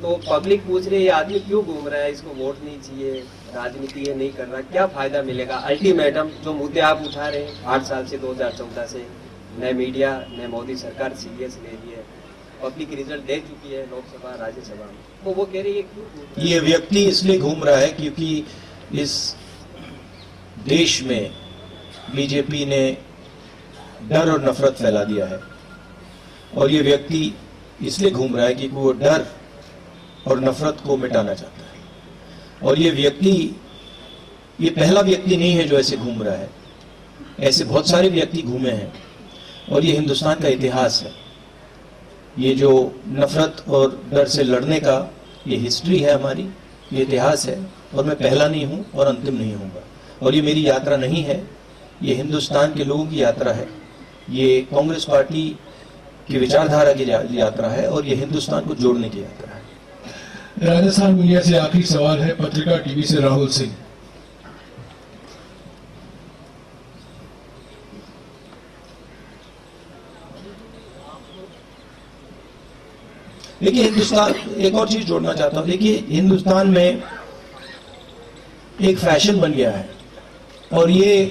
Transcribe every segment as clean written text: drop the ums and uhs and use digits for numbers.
तो पब्लिक पूछ रही है ये आदमी क्यों घूम रहा है, इसको वोट नहीं चाहिए, राजनीति ये नहीं कर रहा, क्या फायदा मिलेगा। अल्टीमेटम जो मुद्दे आप उठा रहे हैं 8 साल से 2014 से, न मीडिया न मोदी सरकार सीरियस ले रही है, पब्लिक रिजल्ट दे चुकी है लोकसभा राज्यसभा में, तो वो कह रही है क्यों ये व्यक्ति इसलिए घूम रहा है क्योंकि इस देश में बीजेपी ने डर और नफरत फैला दिया है, और ये व्यक्ति इसलिए घूम रहा है क्योंकि वो डर और नफरत को मिटाना चाहता है। और ये व्यक्ति, ये पहला व्यक्ति नहीं है जो ऐसे घूम रहा है, ऐसे बहुत सारे व्यक्ति घूमे हैं, और ये हिंदुस्तान का इतिहास है। ये जो नफरत और डर से लड़ने का ये हिस्ट्री है हमारी, ये इतिहास है, और मैं पहला नहीं हूं और अंतिम नहीं होऊंगा। और ये मेरी यात्रा नहीं है, ये हिंदुस्तान के लोगों की यात्रा है, ये कांग्रेस पार्टी की विचारधारा की यात्रा है, और ये हिंदुस्तान को जोड़ने की यात्रा है। राजस्थान मीडिया से आखिरी सवाल है, पत्रिका टीवी से राहुल सिंह। देखिए हिंदुस्तान, एक और चीज जोड़ना चाहता हूं, देखिए हिंदुस्तान में एक फैशन बन गया है, और ये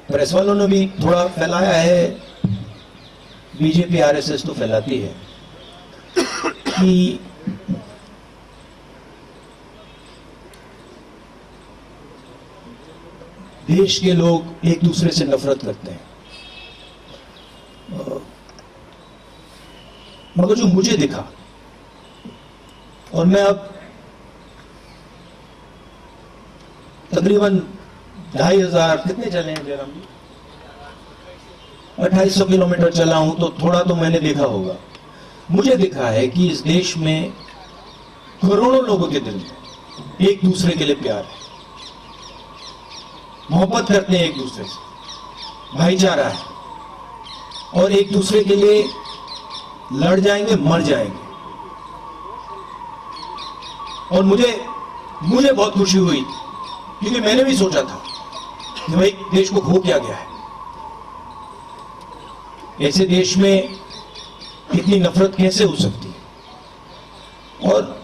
प्रेस वालों ने भी थोड़ा फैलाया है, बीजेपी आरएसएस तो फैलाती है कि देश के लोग एक दूसरे से नफरत करते हैं। मगर जो मुझे दिखा, और मैं अब तकरीबन 2500 कितने चले हैं जयराम जी, 2800 किलोमीटर चला हूं, तो थोड़ा तो मैंने देखा होगा। मुझे दिखा है कि इस देश में करोड़ों लोगों के दिल में एक दूसरे के लिए प्यार है, मोहब्बत करते हैं एक दूसरे से, भाईचारा है, और एक दूसरे के लिए लड़ जाएंगे, मर जाएंगे। और मुझे बहुत खुशी हुई, क्योंकि मैंने भी सोचा था कि भाई देश को खो क्या गया है, ऐसे देश में इतनी नफरत कैसे हो सकती है। और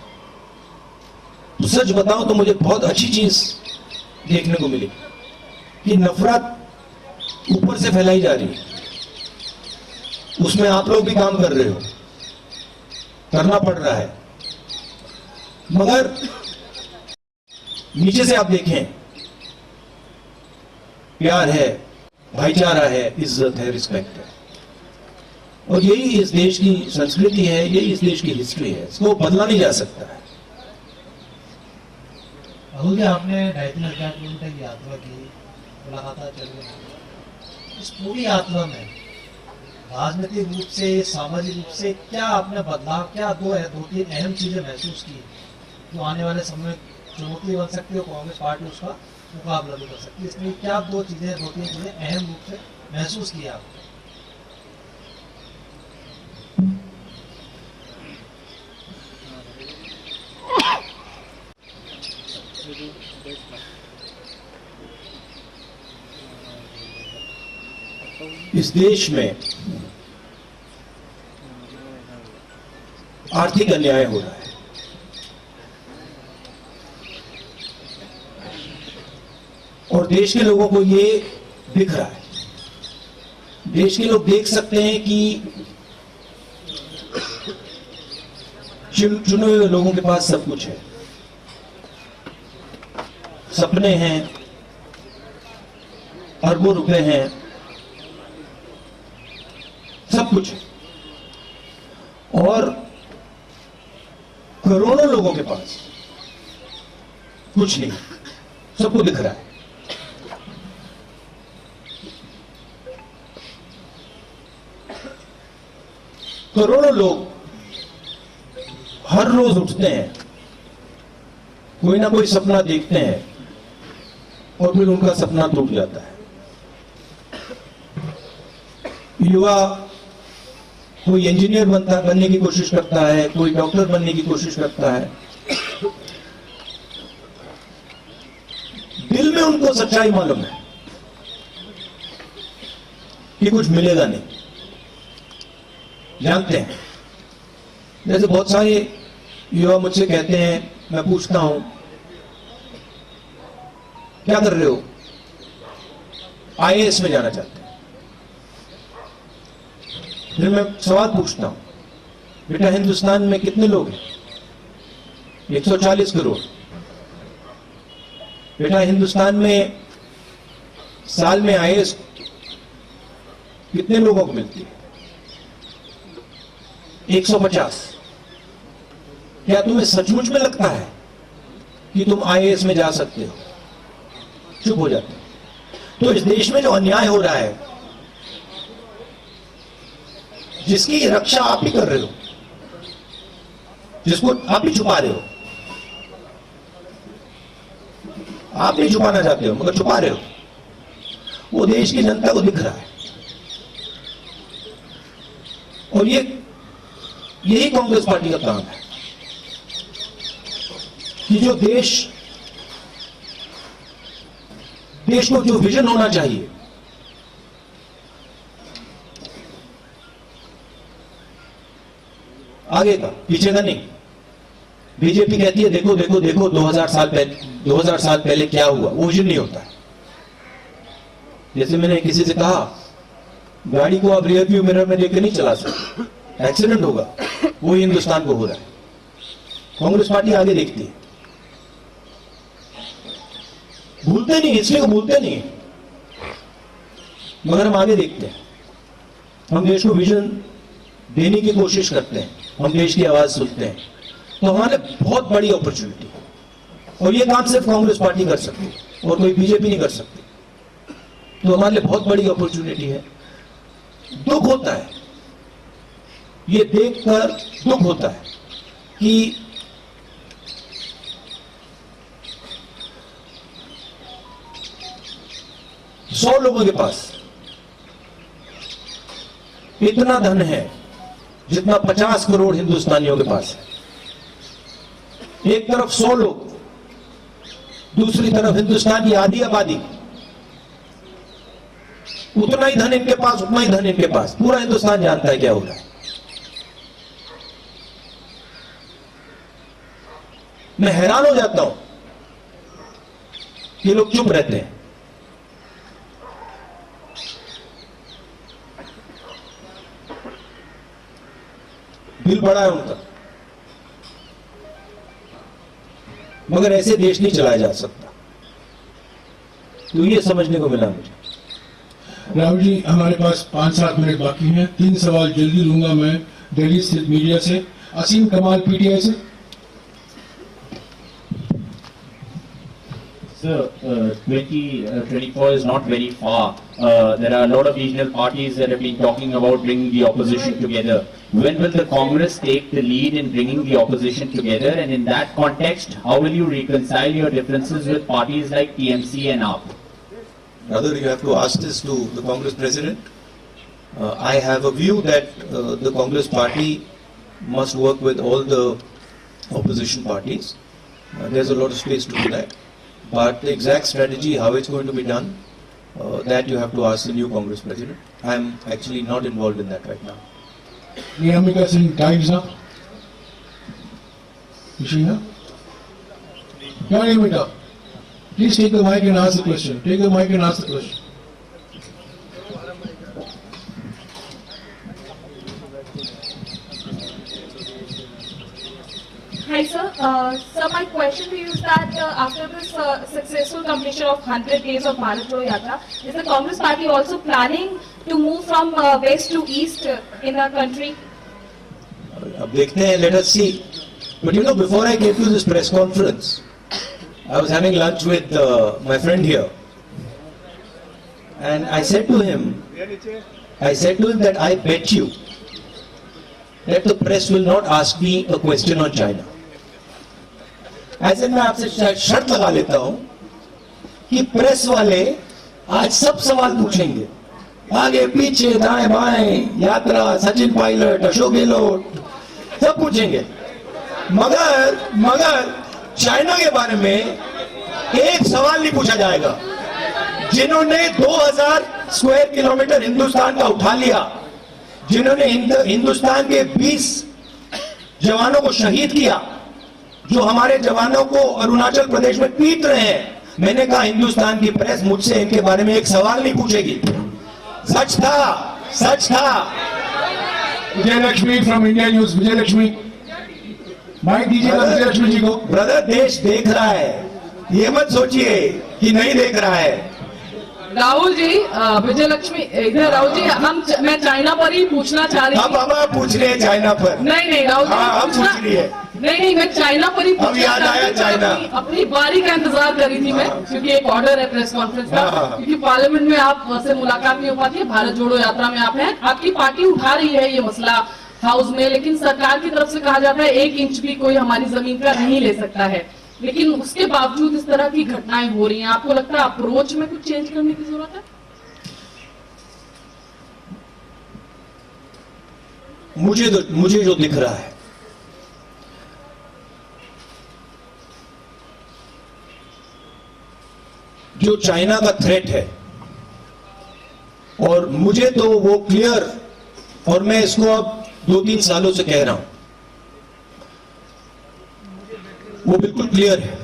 सच बताऊं तो मुझे बहुत अच्छी चीज देखने को मिली कि नफरत ऊपर से फैलाई जा रही है, उसमें आप लोग भी काम कर रहे हो, करना पड़ रहा है, मगर नीचे से आप देखें, प्यार है, भाईचारा है, इज्जत है, रिस्पेक्ट है, और यही इस देश की संस्कृति है, यही इस देश की हिस्ट्री है, इसको बदला नहीं जा सकता है। राहुल जी, आपने 2.5 किलोमीटर की यात्रा की, लगातार चल रही, इस पूरी यात्रा में राजनीतिक रूप से, सामाजिक रूप से क्या आपने बदलाव, क्या 2-3 अहम चीजें महसूस की जो आने वाले समय में चुनौती बन सकती है, कांग्रेस पार्टी उसका मुकाबला भी कर सकती है, इसलिए क्या 2-3 चीजें अहम रूप से महसूस की आपने? इस देश में आर्थिक अन्याय हो रहा है, और देश के लोगों को ये दिख रहा है। देश के लोग देख सकते हैं कि चुने हुए लोगों के पास सब कुछ है, सपने हैं, अरबों रुपए हैं, सब कुछ है, और करोड़ों लोगों के पास कुछ नहीं, सबको दिख रहा है। करोड़ों लोग हर रोज उठते हैं, कोई ना कोई सपना देखते हैं, और फिर उनका सपना टूट जाता है। युवा कोई इंजीनियर बनने की कोशिश करता है, कोई डॉक्टर बनने की कोशिश करता है, दिल में उनको सच्चाई मालूम है कि कुछ मिलेगा नहीं, जानते हैं, जैसे बहुत सारे युवा मुझसे कहते हैं, मैं पूछता हूं क्या कर रहे हो, आईएएस में जाना चाहते हैं। फिर मैं सवाल पूछता हूं, बेटा हिंदुस्तान में कितने लोग हैं? 140 करोड़। बेटा हिंदुस्तान में साल में आईएएस कितने लोगों को मिलती है? 150। क्या तुम्हें सचमुच में लगता है कि तुम आईएएस में जा सकते हो? चुप हो जाते हो। तो इस देश में जो अन्याय हो रहा है, जिसकी रक्षा आप ही कर रहे हो, जिसको आप ही छुपा रहे हो, आप नहीं छुपाना चाहते हो मगर छुपा रहे हो, वो देश की जनता को दिख रहा है। और यही कांग्रेस पार्टी का काम है कि जो देश को जो विजन होना चाहिए, आगे का पीछे का नहीं। बीजेपी कहती है देखो देखो देखो 2000 साल पहले क्या हुआ, वो विजन नहीं होता है। जैसे मैंने किसी से कहा, गाड़ी को आप रियर व्यू मिरर में देख के नहीं चला सकते, एक्सीडेंट होगा। वो हिंदुस्तान को हो रहा है। कांग्रेस पार्टी आगे देखती है, भूलते नहीं, इसलिए को भूलते नहीं, मगर हम आगे देखते हैं। हम देश को विजन देने की कोशिश करते हैं, हम देश की आवाज सुनते हैं। तो हमारे बहुत बड़ी अपॉर्चुनिटी है, और ये काम सिर्फ कांग्रेस पार्टी कर सकती है और कोई बीजेपी नहीं कर सकती। तो हमारे लिए बहुत बड़ी अपॉर्चुनिटी है। दुख होता है, ये देखकर दुख होता है कि सौ लोगों के पास इतना धन है जितना 50 करोड़ हिंदुस्तानियों के पास है। एक तरफ 100 लोग, दूसरी तरफ हिंदुस्तान की आधी आबादी, उतना ही धन इनके पास, उतना ही धन इनके पास। पूरा हिंदुस्तान जानता है क्या हो रहा है। मैं हैरान हो जाता हूं कि लोग चुप रहते हैं। दिल बड़ा है उनका, मगर ऐसे देश नहीं चलाया जा सकता। तो ये समझने को मिला मुझे। राहुल जी, हमारे पास 5-7 मिनट बाकी हैं। 3 सवाल जल्दी लूंगा मैं दिल्ली स्थित मीडिया से। असीम कमाल, पीटीआई से। Sir, 2024 is not very far. There are a lot of regional parties that have been talking about bringing the opposition together. When will the Congress take the lead in bringing the opposition together? And in that context, how will you reconcile your differences with parties like TMC and AAP? Brother, you have to ask this to the Congress president. I have a view that the Congress party must work with all the opposition parties. There's a lot of space to do that. But the exact strategy, how it's going to be done, that you have to ask the new Congress president. I'm actually not involved in that right now. Niyamika Singh, Times Now. Is she here? Niyamika, please take the mic and ask the question. Take the mic and ask the question. Hi sir, sir, my question to you is that after this successful completion of 100 days of Bharat Jodo Yatra, is the Congress party also planning to move from west to east in our country? अब देखते हैं, let us see. But you know, before I came to this press conference, I was having lunch with my friend here, and I said to him that I bet you that the press will not ask me a question on China. ऐसे मैं आपसे शर्त लगा लेता हूं कि press वाले आज सब सवाल पूछेंगे, आगे पीछे दाएं बाएं, यात्रा, सचिन पायलट, अशोक गहलोत, सब पूछेंगे। मगर चाइना के बारे में एक सवाल नहीं पूछा जाएगा। जिन्होंने 2000 स्क्वायर किलोमीटर हिंदुस्तान का उठा लिया, जिन्होंने हिंदुस्तान के 20 जवानों को शहीद किया, जो हमारे जवानों को अरुणाचल प्रदेश में पीट रहे हैं, मैंने कहा हिंदुस्तान की प्रेस मुझसे इनके बारे में एक सवाल नहीं पूछेगी। सच था, सच था। Vijayalakshmi from India news, Vijayalakshmi mic दीजिएगा विजयलक्ष्मी जी को। ब्रदर, देश देख रहा है, ये मत सोचिए कि नहीं देख रहा है। राहुल जी, विजयलक्ष्मी इधर। राहुल जी, मैं चाइना पर ही पूछना चाह रही अब आप पूछ रहे हैं चाइना पर? नहीं राहुल जी, हाँ, पूछ रही है। नहीं, मैं चाइना पर ही अब याद आया चाइना। अपनी बारी का इंतजार कर रही थी मैं, क्योंकि एक ऑर्डर है प्रेस कॉन्फ्रेंस का, क्योंकि पार्लियामेंट में आप से मुलाकात नहीं हो पाती है। भारत जोड़ो यात्रा में आप हैं, आपकी पार्टी उठा रही है ये मसला हाउस में, लेकिन सरकार की तरफ से कहा जाता है 1 इंच भी कोई हमारी जमीन का नहीं ले सकता है। लेकिन उसके बावजूद इस तरह की घटनाएं हो रही हैं। आपको लगता है अप्रोच में कुछ चेंज करने की जरूरत है? मुझे जो दिख रहा है, जो चाइना का थ्रेट है, और मुझे तो वो क्लियर, और मैं इसको अब 2-3 सालों से कह रहा हूं, वो बिल्कुल क्लियर है।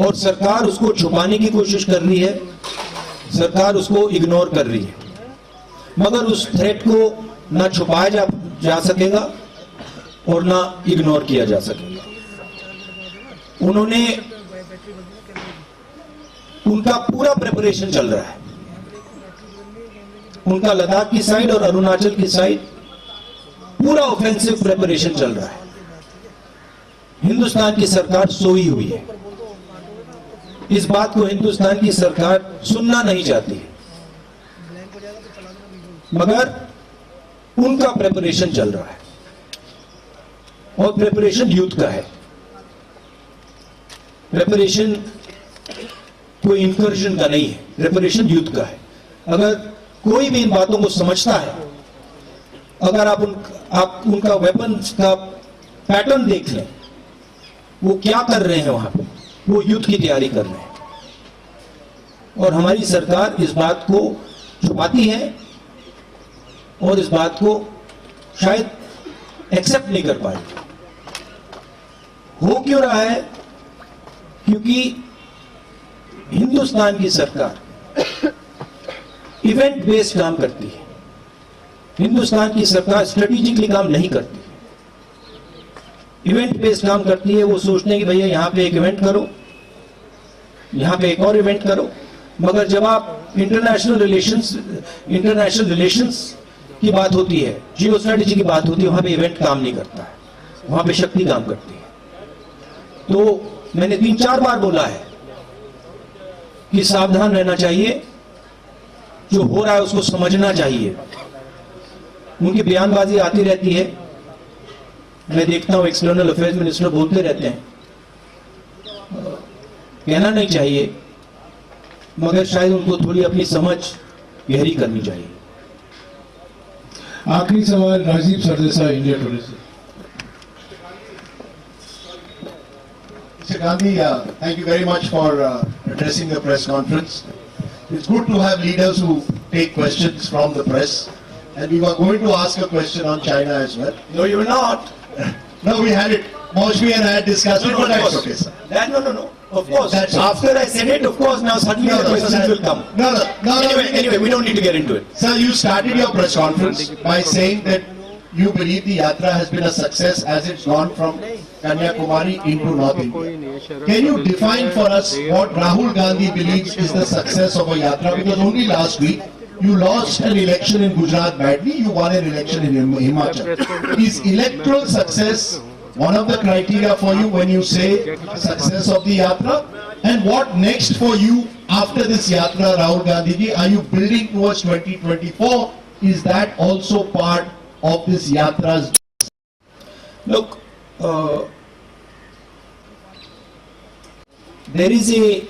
और सरकार उसको छुपाने की कोशिश कर रही है, सरकार उसको इग्नोर कर रही है, मगर उस थ्रेट को ना छुपाया जा सकेगा और ना इग्नोर किया जा सकेगा। उनका पूरा प्रिपरेशन चल रहा है, उनका लद्दाख की साइड और अरुणाचल की साइड पूरा ऑफेंसिव प्रिपरेशन चल रहा है। हिंदुस्तान की सरकार सोई हुई है, इस बात को हिंदुस्तान की सरकार सुनना नहीं चाहती है, मगर उनका प्रिपरेशन चल रहा है, और प्रिपरेशन यूथ का है। प्रिपरेशन कोई इंकर्जन का नहीं है, प्रिपरेशन यूथ का है। अगर कोई भी इन बातों को समझता है, अगर आप उनका वेपन्स का पैटर्न देख लें, वो क्या कर रहे हैं वहां पे, वो युद्ध की तैयारी कर रहे हैं। और हमारी सरकार इस बात को छुपाती है और इस बात को शायद एक्सेप्ट नहीं कर पाई। हो क्यों रहा है? क्योंकि हिंदुस्तान की सरकार इवेंट बेस्ड काम करती है, हिंदुस्तान की सरकार स्ट्रेटेजिकली काम नहीं करती, इवेंट बेस्ड काम करती है। वो सोचते हैं कि भैया यहां पे एक इवेंट करो, यहां पे एक और इवेंट करो, मगर जब आप इंटरनेशनल रिलेशंस की बात होती है, जियो स्ट्रेटेजी की बात होती है, वहां पे इवेंट काम नहीं करता है, वहां पे शक्ति काम करती है। तो मैंने 3-4 बार बोला है कि सावधान रहना चाहिए, जो हो रहा है उसको समझना चाहिए। उनकी बयानबाजी आती रहती है, मैं देखता हूं एक्सटर्नल अफेयर्स मिनिस्टर बोलते रहते हैं, कहना नहीं चाहिए, मगर शायद उनको थोड़ी अपनी समझ गहरी करनी चाहिए। आखिरी सवाल राजीव सरदेसाई, इंडिया टुडे से। Mr. Gandhi, thank you very much for addressing the press conference. It's good to have leaders who take questions from the press, and we were going to ask a question on China as well. No, you will not. No, we had it. Maushmi and I had discussed it, No, but of that's course. okay, sir. No. Of course. That's After I said it, of course, now suddenly the questions will come. No. Anyway, we don't need to get into it. Sir, you started your press conference by saying that you believe the yatra has been a success as it's gone from Kanyakumari into North India. Can you define for us what Rahul Gandhi believes is the success of a yatra? Because only last week you lost an election in Gujarat badly, you won an election in Himachal. Is electoral success one of the criteria for you when you say success of the yatra? And what next for you after this yatra, Rahul Gandhi ji? Are you building towards 2024? Is that also part of this yatra's? Look, there is a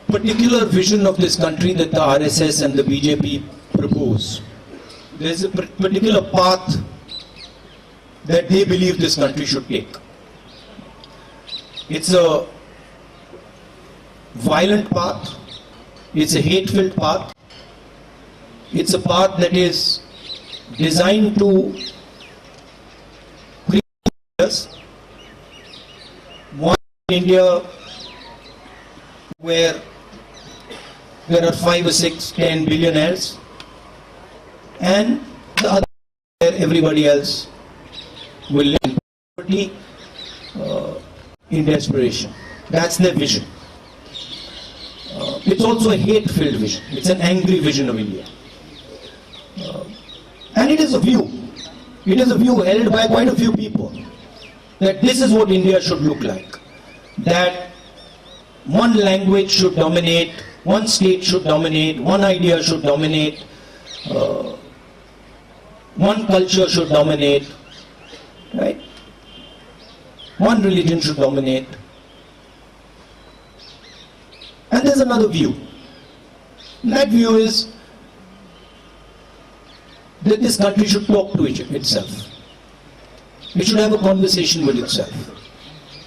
particular vision of this country that the RSS and the BJP propose. There is a particular path that they believe this country should take. It's a violent path, it's a hate-filled path, it's a path that is designed to ideas. One in India where there are 5 or 6, 10 billionaires, and the other where everybody else will live in poverty, in desperation. That's their vision. It's also a hate-filled vision. It's an angry vision of India. And it is a view. It is a view held by quite a few people that this is what India should look like. That one language should dominate, one state should dominate, one idea should dominate, one culture should dominate, right? One religion should dominate. And there's another view. That view is that this country should talk to itself. It should have a conversation with itself.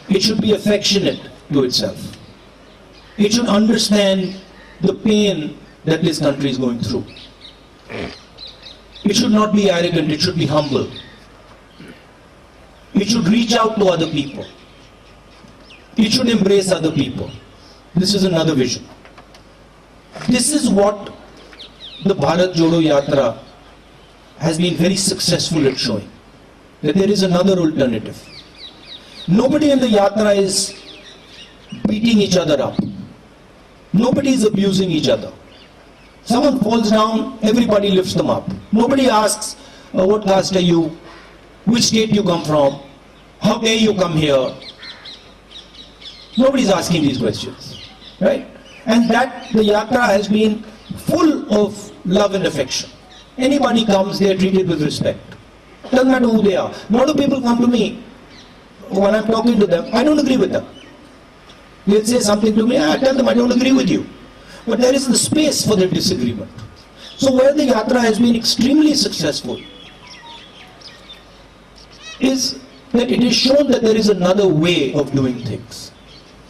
It should be affectionate to itself. It should understand the pain that this country is going through. It should not be arrogant, it should be humble. It should reach out to other people. It should embrace other people. This is another vision. This is what the Bharat Jodo Yatra has been very successful at showing. That there is another alternative. Nobody in the Yatra is beating each other up. Nobody is abusing each other. Someone falls down, everybody lifts them up. Nobody asks, what caste are you? Which state you come from? How dare you come here? Nobody is asking these questions, right? And that the Yatra has been full of love and affection. Anybody comes, they are treated with respect. Doesn't matter who they are. A lot of people come to me when I'm talking to them. I don't agree with them. They'll say something to me, I tell them I don't agree with you. But there is the space for the disagreement. So where the Yatra has been extremely successful is that it is shown that there is another way of doing things.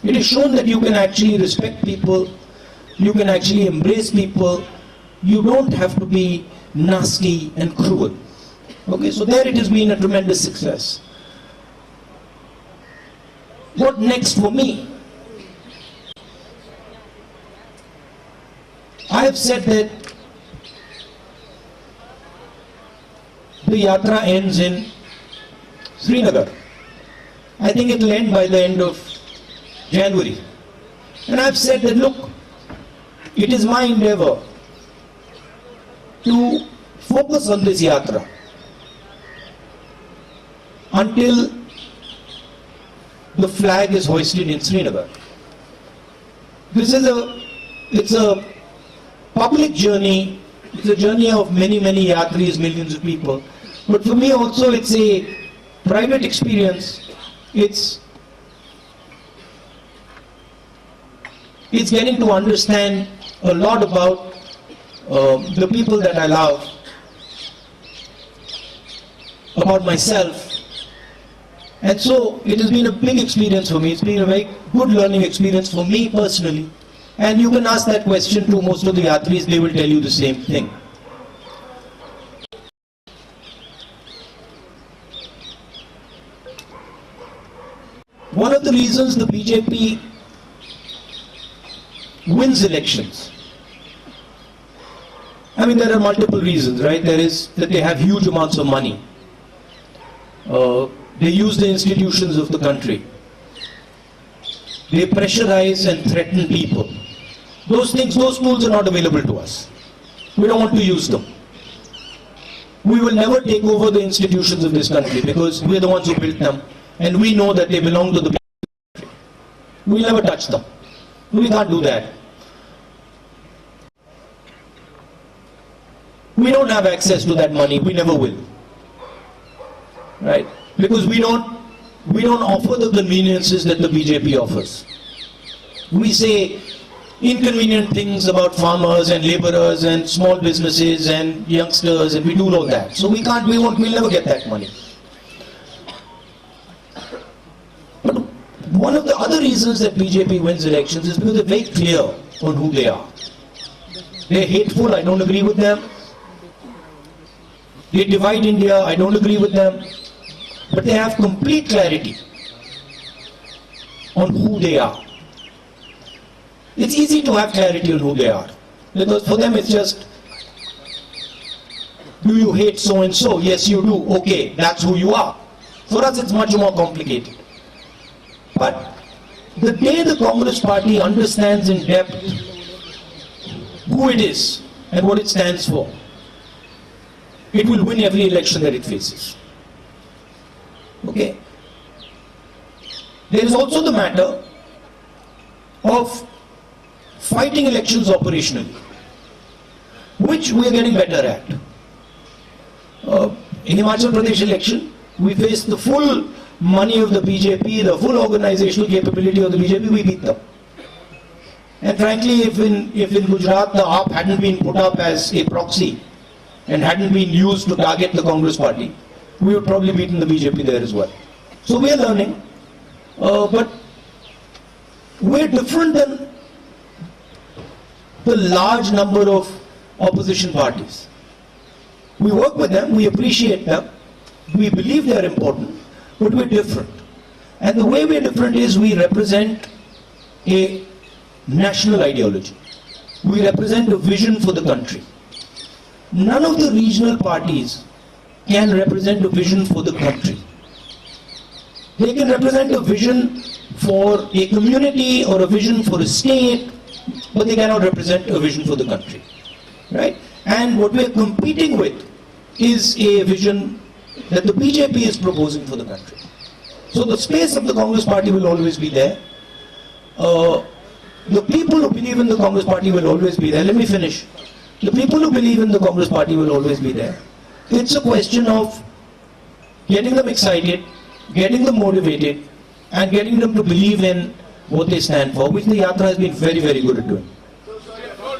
It is shown that you can actually respect people, you can actually embrace people, you don't have to be nasty and cruel. Okay, so there it has been a tremendous success. What next for me? I have said that the Yatra ends in Srinagar. I think it will end by the end of January. And I've said that, look, it is my endeavor to focus on this Yatra until the flag is hoisted in Srinagar. This is it's a public journey. It's a journey of many, many yatris, millions of people. But for me also it's a private experience. It's getting to understand a lot about the people that I love, about myself. And so it has been a big experience for me. It's been a very good learning experience for me personally. And you can ask that question to most of the yatris, they will tell you the same thing. One of the reasons the BJP wins elections, I mean there are multiple reasons, right? There is that they have huge amounts of money. They use the institutions of the country. They pressurize and threaten people. Those things, those tools are not available to us. We don't want to use them. We will never take over the institutions of this country because we are the ones who built them and we know that they belong to the country. We will never touch them. We can't do that. We don't have access to that money. We never will. Right? Because we don't offer the conveniences that the BJP offers. We say inconvenient things about farmers and laborers and small businesses and youngsters, and we do all that. So we'll never get that money. But one of the other reasons that BJP wins elections is because they're very clear on who they are. They're hateful, I don't agree with them. They divide India, I don't agree with them. but they have complete clarity on who they are. It's easy to have clarity on who they are, because for them it's just, do you hate so and so? Yes, you do. Okay, that's who you are. For us it's much more complicated. But the day the Congress Party understands in depth who it is and what it stands for, it will win every election that it faces. Okay? There is also the matter of fighting elections operationally, which we are getting better at. In Himachal Pradesh election, we faced the full money of the BJP, the full organizational capability of the BJP, we beat them. And frankly, if in Gujarat the AAP hadn't been put up as a proxy and hadn't been used to target the Congress Party, we would probably beaten the BJP there as well. So we are learning, but we're different than the large number of opposition parties. We work with them, we appreciate them, we believe they are important, but we're different. And the way we're different is we represent a national ideology. We represent a vision for the country. None of the regional parties can represent a vision for the country. They can represent a vision for a community or a vision for a state, but they cannot represent a vision for the country. Right? And what we're competing with is a vision that the BJP is proposing for the country. So the space of the Congress Party will always be there. The people who believe in the Congress Party will always be there. Let me finish. The people who believe in the Congress Party will always be there. It's a question of getting them excited, getting them motivated, and getting them to believe in what they stand for, which the Yatra has been very, very good at doing.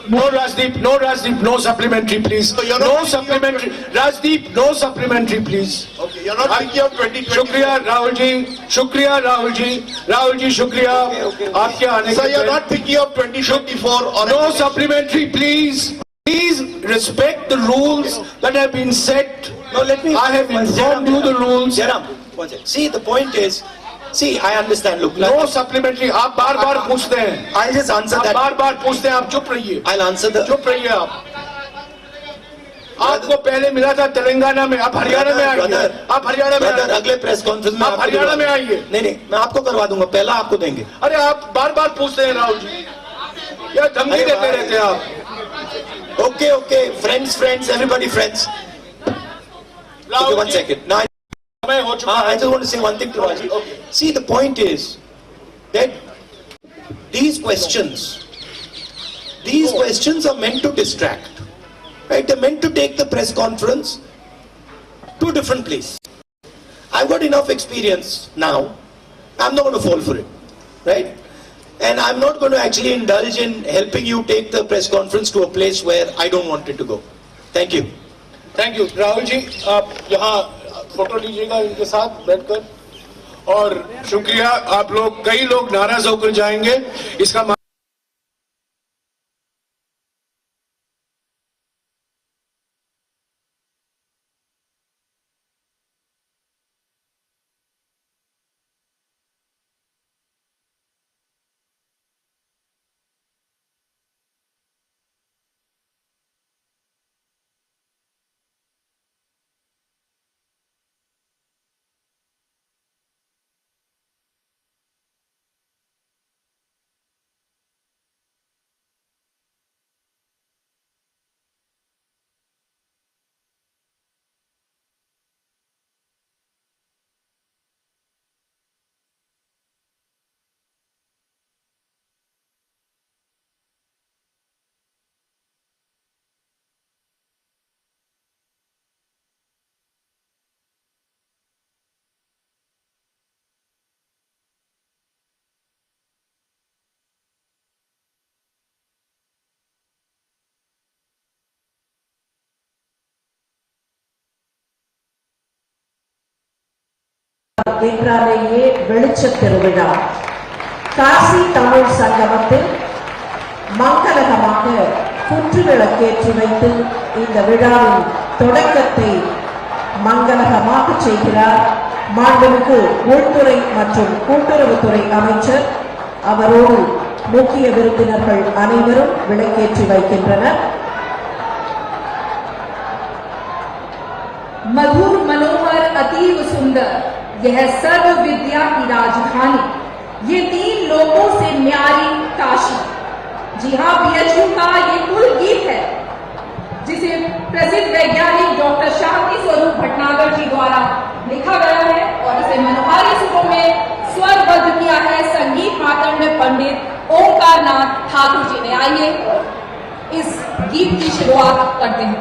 No, Rajdeep, no supplementary, please. So no supplementary. Rajdeep, no supplementary, please. Okay, you're not thinking of 2020. Shukriya, Rahul ji, shukriya. Okay. So you're not thinking of 2024 or... No supplementary, please. Please respect the rules that have been set. No, let me... I have informed you the rules. Jairam, one second. See, the point is, see, I understand. Look, no supplementary. आप बार-बार पूछते हैं. I'll just answer that. आप बार-बार पूछते हैं. आप चुप रहिए. I'll answer the... चुप रहिए आप. आपको पहले मिला था तेलंगाना में. आप हरियाणा में आइए. आप हरियाणा में आइए. अगले प्रेस कॉन्फ्रेंस में आप हरियाणा में आइए. नहीं, मैं आपको करवा दूंगा. पहला आपको देंगे. अरे आप बार-बार पूछते हैं राहुल जी. या धमकी देते रहते हैं आप. Okay, friends, everybody friends. Okay, 1 second. Now, I just want to say one thing to Raji. Okay. See, the point is that these questions are meant to distract. Right? They're meant to take the press conference to a different place. I've got enough experience now. I'm not going to fall for it. Right? And I'm not going to actually indulge in helping you take the press conference to a place where I don't want it to go. Thank you. Thank you. Rahul ji, आप यहाँ photo लीजिएगा इनके साथ बैठकर. और शुक्रिया. आप लोग, कई लोग नाराज होकर जाएंगे. इसका என்றாலேயே வெளிச்சத் திருவிழா காசி தமிழ் சங்கமத்தில் மங்களகமாக குற்றுவிளக்கேற்றி வைத்து இந்த விழாவின் தொடக்கத்தை மங்களகமாக செய்கிறார் மாண்புமிகு உள்துறை மற்றும் கூட்டுறவுத்துறை அமைச்சர் அவரோடு முக்கிய விருந்தினர்கள் அனைவரும் விளக்கேற்றி வைக்கின்றனர். मधुर मनोहर अतीव सुंदर यह सर्व विद्या की राजधानी, ये 3 लोगों से न्यारी काशी। जी हाँ, बीएचयू का ये कुल गीत है जिसे प्रसिद्ध वैज्ञानिक डॉक्टर शांति स्वरूप भटनागर जी द्वारा लिखा गया है और इसे मनोहारी सुरों में स्वरबद्ध किया है संगीत मातंड पंडित ओंकार नाथ ठाकुर जी ने। आइए इस गीत की शुरुआत करते हैं।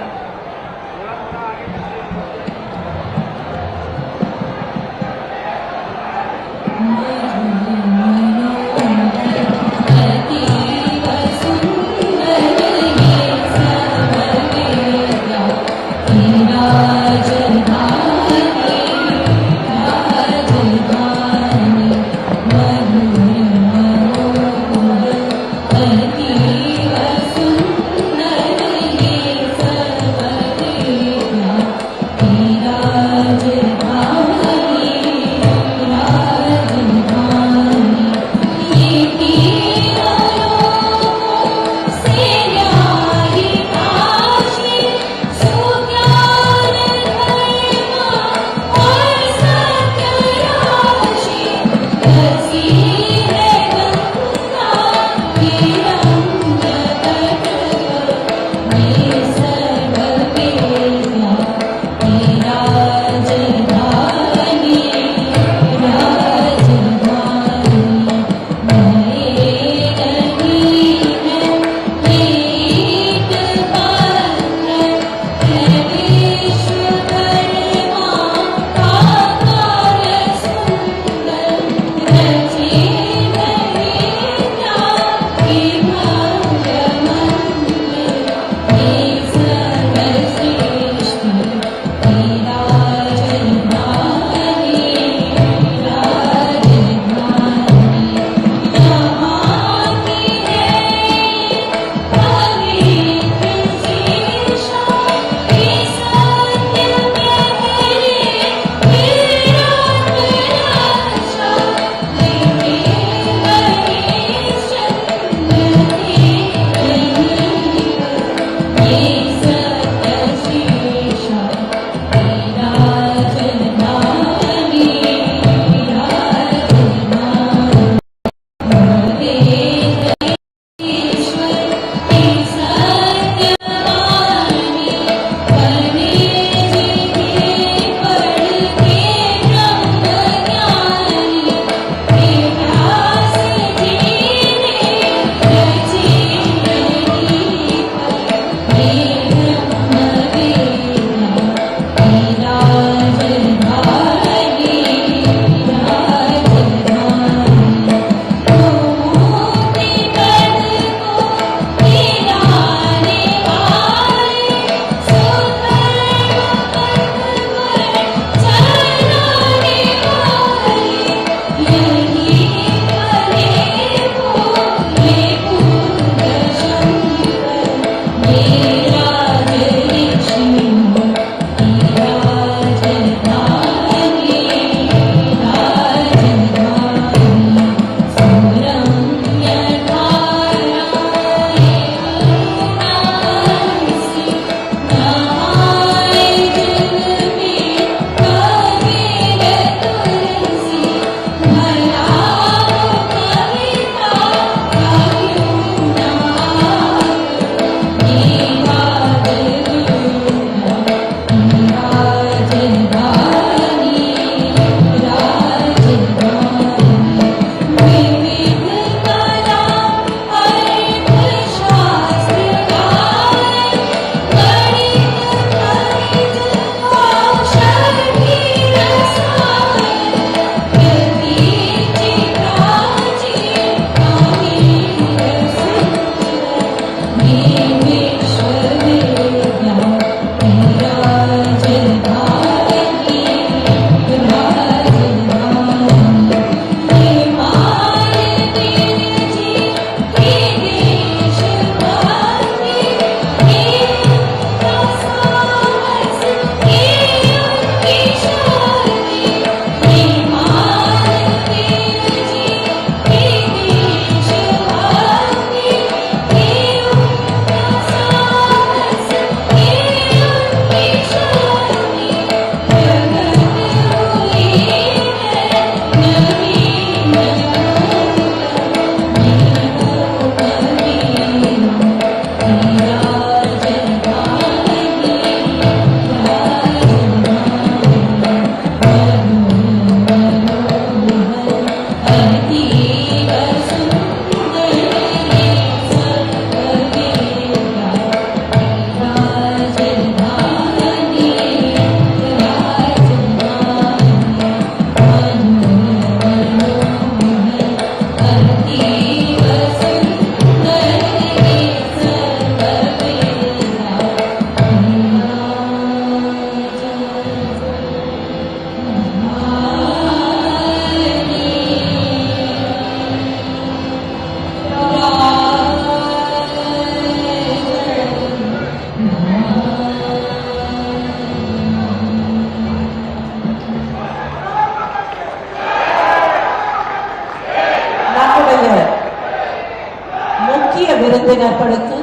விருந்தினர்களுக்கு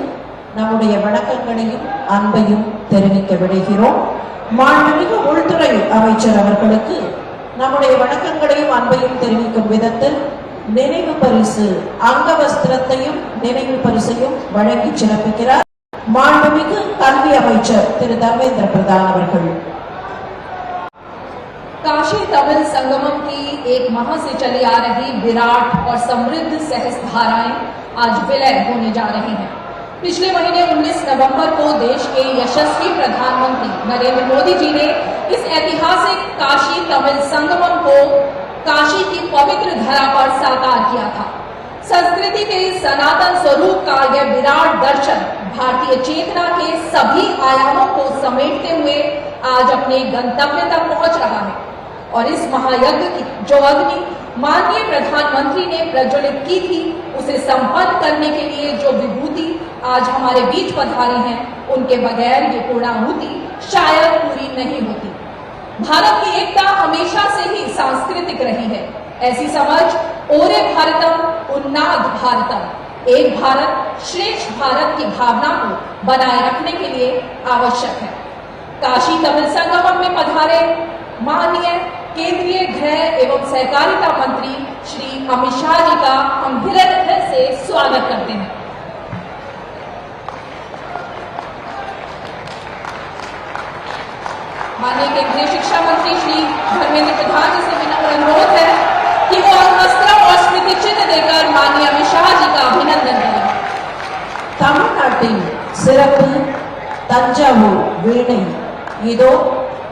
நம்முடைய வணக்கங்களையும் அன்பையும் தெரிவிக்க விடுகிறோம். மாண்புமிகு உள்துறை அமைச்சர் அவர்களுக்கு நம்முடைய வணக்கங்களையும் அன்பையும் தெரிவிக்கும் விதத்தில் நினைவு பரிசு அங்கவஸ்திரத்தையும் நினைவு பரிசையும் வழங்கி சிறப்பிக்கிறார் மாண்புமிகு கல்வி அமைச்சர் திரு தர்மேந்திர பிரதான் அவர்கள். काशी तमिल संगमम की एक माह से चली आ रही विराट और समृद्ध सहज धाराएं आज विलय होने जा रही हैं। पिछले महीने 19 नवंबर को देश के यशस्वी प्रधानमंत्री नरेंद्र मोदी जी ने इस ऐतिहासिक काशी तमिल संगमम को काशी की पवित्र धरा पर साकार किया था। संस्कृति के सनातन स्वरूप का यह विराट दर्शन भारतीय चेतना के सभी आयामों को समेटते हुए आज अपने गंतव्य तक पहुंच रहा है और इस महायज्ञ की जो अग्नि माननीय प्रधानमंत्री ने प्रज्वलित की थी उसे संपन्न करने के लिए जो विभूति आज हमारे बीच पधारी हैं, उनके बगैर ये पूर्णाहुति शायद पूरी नहीं होती। भारत की एकता हमेशा से ही सांस्कृतिक रही है। ऐसी समझ ओरे भारतम उन्नाद भारतम एक भारत श्रेष्ठ भारत की भावना को बनाए रखने के लिए आवश्यक है। काशी तमिल संगमम में पधारे माननीय केंद्रीय गृह एवं सहकारिता मंत्री श्री अमित शाह जी का हम हृदय से स्वागत करते हैं। माननीय केंद्रीय शिक्षा मंत्री श्री धर्मेंद्र प्रधान जी से विनम्र अनुरोध है कि वो वस्त्र और स्मृति चिन्ह देकर माननीय अमित शाह जी का अभिनंदन करें। தமிழ்நாட்டின் சிறப்பு தஞ்சாவூர் வீணை இதோ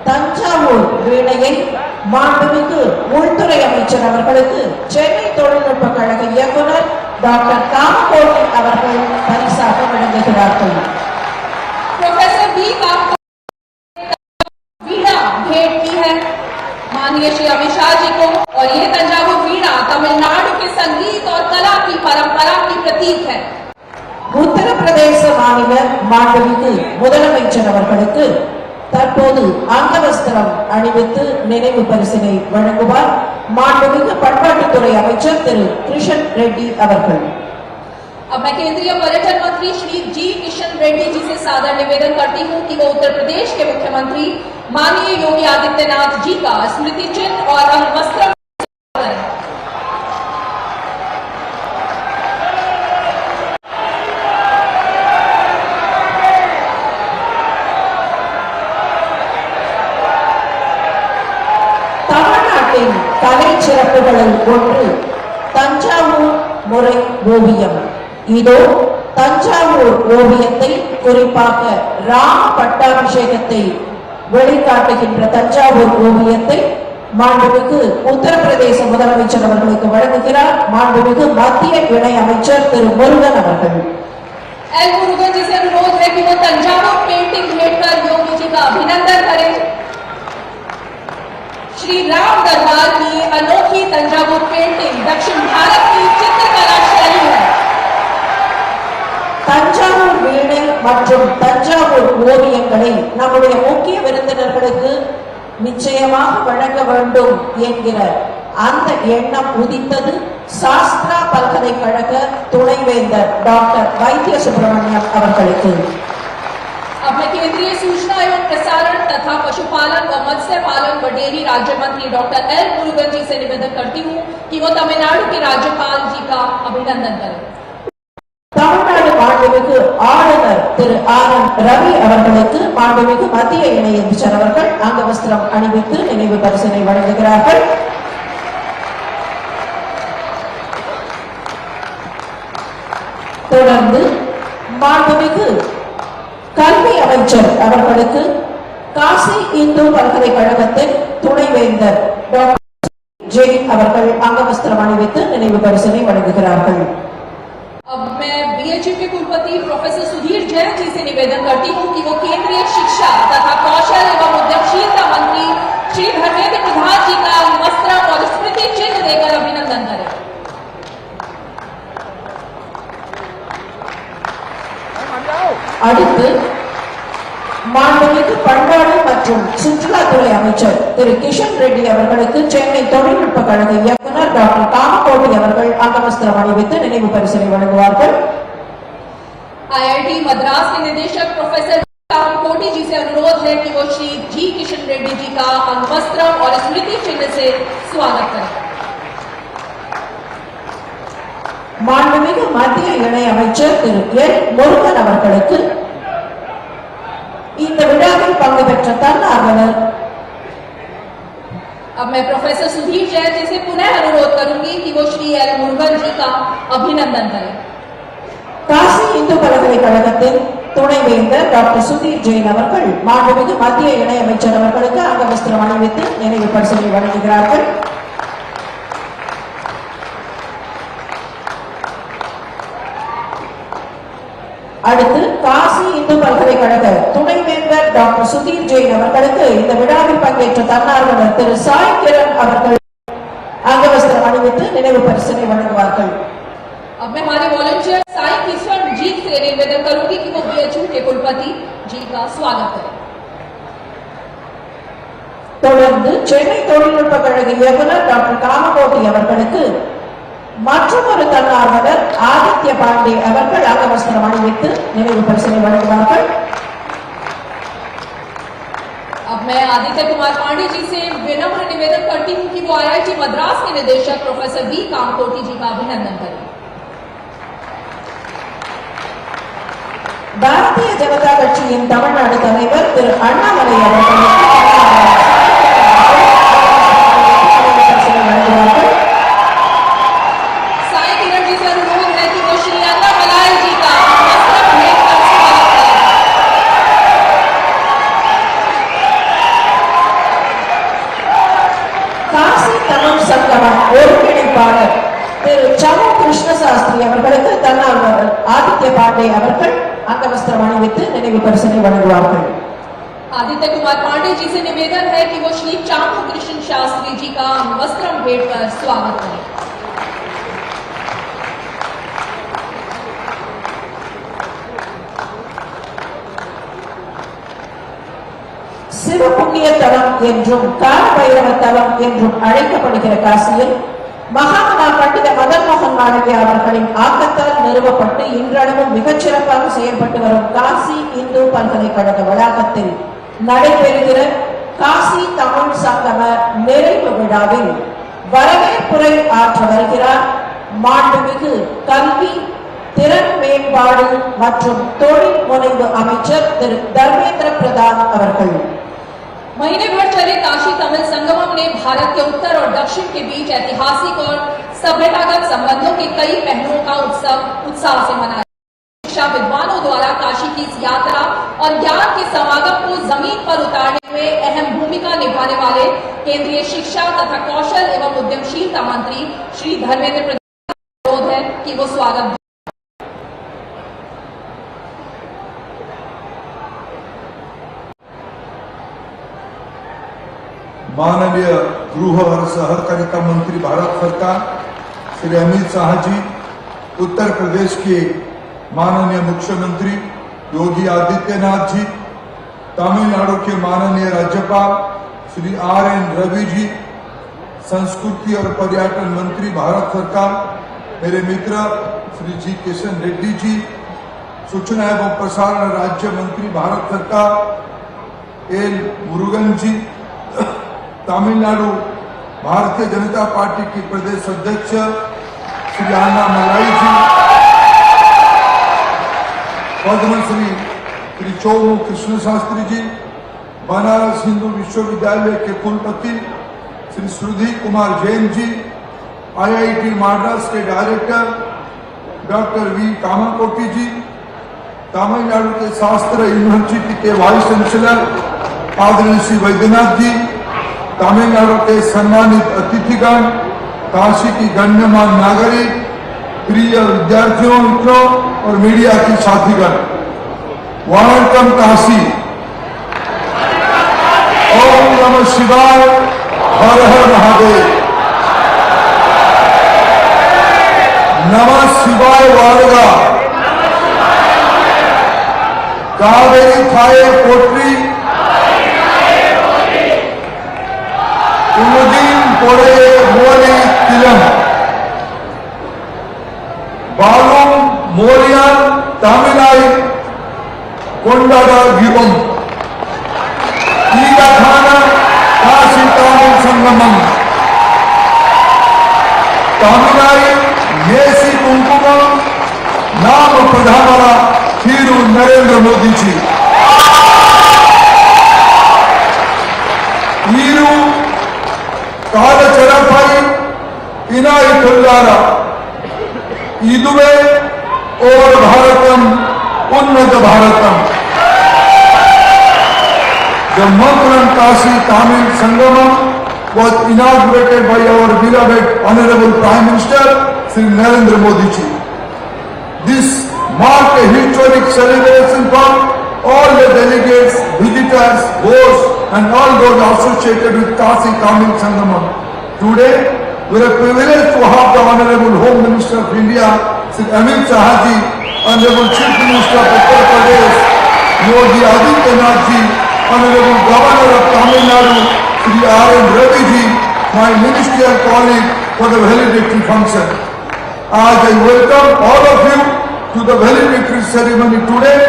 தஞ்சாவூர் வீணையை மாண்புமிகு உள்துறை அமைச்சர் அவர்களுக்கு சென்னை தொழில்நுட்ப கழக இயக்குனர் டாக்டர் காமகோட்டி அவர்கள் பரிசாக வழங்குகிறார்கள். प्रोफेसर बी का वीणा भेंट की है माननीय श्री अमित शाह जी को और यह तंजावुर वीणा तमिलनाडु के संगीत और कला की परंपरा की प्रतीक है। உத்தரப்பிரதேச மாநில மாண்புமிகு முதலமைச்சர் அவர்களுக்கு தற்போது அங்கவஸ்திரம் அணிவித்து நினைவு பரிசினை வழங்குவார் மாண்புமிகு பண்பாட்டுத்துறை அமைச்சர் திரு கிருஷ்ணன் ரெட்டி அவர்கள். अब मैं केंद्रीय पर्यटन मंत्री श्री जी किशन रेड्डी जी से सादर निवेदन करती हूं कि वो उत्तर प्रदेश के मुख्यमंत्री माननीय योगी आदित्यनाथ जी का स्मृति चिन्ह और अंगवस्त्र தமிழ்நாட்டின் கலை சிறப்புகளில் ஒன்று தஞ்சாவூர் முறை ஓவியம். இதோ தஞ்சாவூர் ஓவியத்தை குறிப்பாக ராம பட்டாபிஷேகத்தை வெளிக்காட்டுகின்ற தஞ்சாவூர் ஓவியத்தை மாண்புமிகு உத்தரப்பிரதேச முதலமைச்சர் அவர்களுக்கு வழங்குகிறார் மாண்புமிகு மத்திய இணை அமைச்சர் திரு முருகன் அவர்கள். एल मुरुगन जी से अनुरोध है कि वो तंजावुर पेंटिंग भेंट कर योगी जी का अभिनंदन करें। श्री राम दरबार की अनोखी तंजावुर पेंटिंग दक्षिण भारत की चित्रकला शैली है। தஞ்சாவூர் வீணை மற்றும் தஞ்சாவூர் ஓவியங்களை நம்முடைய முக்கிய விருந்தினர்களுக்கு நிச்சயமாக வழங்க வேண்டும் என்கிற அந்த எண்ணம் உதித்தது சாஸ்திரா பல்கலைக்கழக துணைவேந்தர் டாக்டர் வைத்திய சுப்பிரமணியம் அவர்களுக்கு. अब मैं केंद्रीय सूचना एवं प्रसारण तथा पशुपालन व मत्स्य पालन व डेयरी राज्य मंत्री डॉक्टर एल मुरुगन जी से निवेदन करती हूँ कि वो तमिलनाडु के राज्यपाल जी का अभिनंदन करें। தமிழ்நாடு மாண்புமிகு ஆளுநர் திரு ஆர் என் ரவி அவர்களுக்கு மாண்புமிகு மத்திய இணையமைச்சர் அவர்கள் அங்கவஸ்திரம் அணிவித்து நினைவு பரிசினை வழங்குகிறார்கள். தொடர்ந்து மாண்புமிகு கல்வி அமைச்சர் அவர்களுக்கு காசி இந்து பல்கலைக்கழகத்தின் துணைவேந்தர் டாக்டர் ஜே அவர்கள் அங்கவஸ்திரம் அணிவித்து நினைவு பரிசினை வழங்குகிறார்கள். अब मैं बीएचयू के कुलपति प्रोफेसर सुधीर जैन जी से निवेदन करती हूँ कि वो केंद्रीय शिक्षा तथा कौशल एवं उद्यमशीलता मंत्री श्री धर्मेंद्र प्रधान जी का वस्त्र और स्मृति चिन्ह देकर अभिनंदन करें। அடுத்து மாண்புமிகு பண்பாடு மற்றும் சுற்றுலாத்துறை அமைச்சர் திரு கிஷன் ரெட்டி அவர்களுக்கு சென்னை தொழில்நுட்ப கழக இயக்குனர் டாக்டர் காமகோட்டி அவர்கள் அங்கவஸ்திரம் அணிவித்து நினைவு பரிசினை வழங்குவார்கள். आईआईटी मद्रास के निदेशक प्रोफेसर कोटी जी से अनुरोध है कि वो श्री जी किशन रेड्डी जी का अंगवस्त्रम और स्मृति चिन्ह से स्वागत करें। மாண்புமிகு மத்திய இணை அமைச்சர் திரு எல் முருகன் அவர்களுக்கு இந்த விழாவில் பங்கு பெற்ற தன்னார்வலர் अब मैं प्रोफेसर सुधीर जैन जी से पुनः अनुरोध करूंगी कि वो श्री एल मुरुगन जी का अभिनंदन करें। காசி இந்து பல்கலைக்கழகத்தின் துணைவேந்தர் டாக்டர் சுதீர் ஜெயின் அவர்கள் மாண்புமிகு மத்திய இணை அமைச்சர் அவர்களுக்கு அங்கவஸ்திரம் அணிவித்து நினைவு பரிசினை வழங்குகிறார்கள். அடுத்து காசி இந்து பல்கலைக்கழக துணைவேந்தர் டாக்டர் சுதீர் ஜெயின் அவர்களுக்கு இந்த விழாவில் பங்கேற்ற தன்னார்வலர் திரு சாய் கிரண் அவர்கள் அங்கவஸ்திரம் அணிவித்து நினைவு பரிசினை வழங்குவார்கள். अब मैं हमारे वॉलंटियर साई किशन जी से निवेदन करूंगी कि वो बीएचयू के कुलपति जी का स्वागत करें। தொடர்ந்து சென்னை தொழில்நுட்ப கழக இயக்குனர் டாக்டர் காமகோட்டி அவர்களுக்கு மற்றொரு தன்னார்வலர் ஆதித்ய பாண்டே அவர்கள் அங்கவஸ்திரம் அணிவித்து நினைவு பரிசினை வழங்குவார்கள். अब मैं आदित्य कुमार पांडे जी से विनम्र निवेदन करती हूं कि वो आईआईटी मद्रास के निदेशक प्रोफेसर बी कामकोटी जी का अभिनंदन करें। பாரதிய ஜனதா கட்சியின் தமிழ்நாடு தலைவர் திரு அண்ணாமலை அவர்களுக்கு साई किरण जी से अनुरोध है कि वो श्री अण्णामलाई जी का वस्त्र भेंट कर स्वागत करें। காசி தமிழ் சங்கமம் ஒருங்கிணைப்பாளர் திரு சமு கிருஷ்ண சாஸ்திரி அவர்களுக்கு தன்னார்வலர் ஆதித்ய பாண்டே அவர்கள் அங்கவஸ்திரம் அணிவித்து நினைவு பரிசினை வழங்குவார்கள். आदित्य कुमार पांडे जी से निवेदन है कि वो श्री चामू कृष्ण शास्त्री जी का वस्त्रम भेंट कर स्वागत करें। சிவபுண்ணிய தலம் என்றும் கால பைரவ தலம் என்றும் அழைக்கப்படுகிற காசியில் மகாமனா பண்டித மதன் மோகன் மாளவியா அவர்களின் ஆக்கத்தால் நிறுவப்பட்டு இன்றளவும் மிகச்சிறப்பாக செயல்பட்டு வரும் காசி இந்து பல்கலைக்கழக வளாகத்தில் நடைபெறுகிற காசி தமிழ் சங்கம நிறைவு விழாவில் வரவேற்புரை ஆற்ற வருகிறார் மாண்புமிகு கல்வி திறன் மேம்பாடு மற்றும் தொழில் முனைவு அமைச்சர் திரு தர்மேந்திர பிரதான் அவர்கள். महीने भर चले काशी तमिल संगमम ने भारत के उत्तर और दक्षिण के बीच ऐतिहासिक और सभ्यतागत संबंधों के कई पहलुओं का उत्साह से मनाया। शिक्षा विद्वानों द्वारा काशी की इस यात्रा और ज्ञान के समागम को जमीन पर उतारने में अहम भूमिका निभाने वाले केंद्रीय शिक्षा तथा कौशल एवं उद्यमशीलता मंत्री श्री धर्मेंद्र प्रधान का अनुरोध है कि वो स्वागत। माननीय गृह और सहकारिता मंत्री भारत सरकार श्री अमित शाह जी, उत्तर प्रदेश के माननीय मुख्यमंत्री योगी आदित्यनाथ जी, तमिलनाडु के माननीय राज्यपाल श्री ABN रवि जी, संस्कृति और पर्यटन मंत्री भारत सरकार मेरे मित्र श्री जी किशन रेड्डी जी, सूचना एवं प्रसारण राज्य मंत्री भारत सरकार एल मुरुगन जी, तमिलनाडु भारतीय जनता पार्टी की प्रदेश अध्यक्ष श्री अन्नामलाई जी, पद्मश्री श्री चौमू कृष्ण शास्त्री जी, बनारस हिंदू विश्वविद्यालय के कुलपति श्री सुधीर कुमार जैन जी, आईआईटी मद्रास के डायरेक्टर डॉक्टर वी कामाकोटी जी, तमिलनाडु के शास्त्र यूनिवर्सिटी के वाइस चांसलर आदरणीय श्री वैद्यनाथ जी, तमिलनाडु के सम्मानित अतिथिगण, काशी की गण्यमान्य नागरिक, प्रिय विद्यार्थियों, मित्रों और मीडिया की साथीगण, वेलकम काशी। ओम नमः शिवाय, हर हर महादेव। नमः शिवाय वारगा, कावेरी थाये पोट्री, कुमुदीन पोड़े मोली Tilam, बालूम मोलिया Tamilai Kondada Givam Ida Khana Kashi Tamil Sangamam Tamilai Yesi Kumkumam Nam Pradhamara Hiru Narendra Modi ji Hiru Kala Charapai Inai Tullara Iduve और भारतम उन्नत Bharatam The Mangalam Kashi Tamil Sangamam was inaugurated by our beloved Honorable Prime Minister Sri Narendra Modi ji. This marked a historic celebration for all the delegates, visitors, hosts and all those associated with Kashi Tamil Sangamam. Today, we are privileged to have the Honorable Home Minister of India Sri Amit Shah ji, Honorable Chief Minister of Uttar Pradesh, Yogi Adityanath ji, Honorable Governor of Tamil Nadu, Sri R.N. Ravi ji, my ministerial colleague for the valedictory function. As I welcome all of you to the valedictory ceremony today,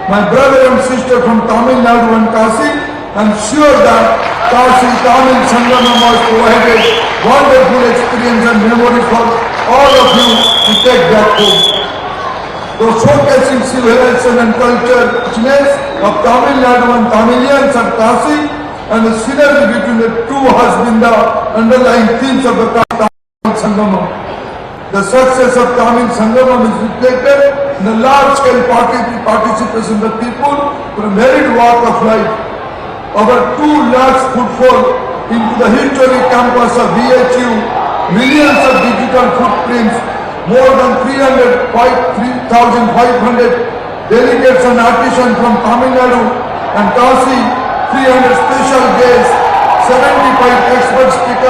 my brother and sister from Tamil Nadu and Kashi, I am sure that Kashi Tamil Sangamam has provided wonderful experience and memory for all of you to take back home. The showcasing civilization and culture richness of Tamil Nadu and Tamilians at Kashi and the synergy between the two has been the underlying themes of the Tamil Sangamam. The success of Tamil Sangamam is reflected in the large-scale participation of the people from varied walk of life. Over 2 lakhs footfall into the historic campus of BHU, millions of digital footprints, more than 3,500 delegates and artisans from Tamil Nadu and Kashi, 300 special guests, 75 expert speakers.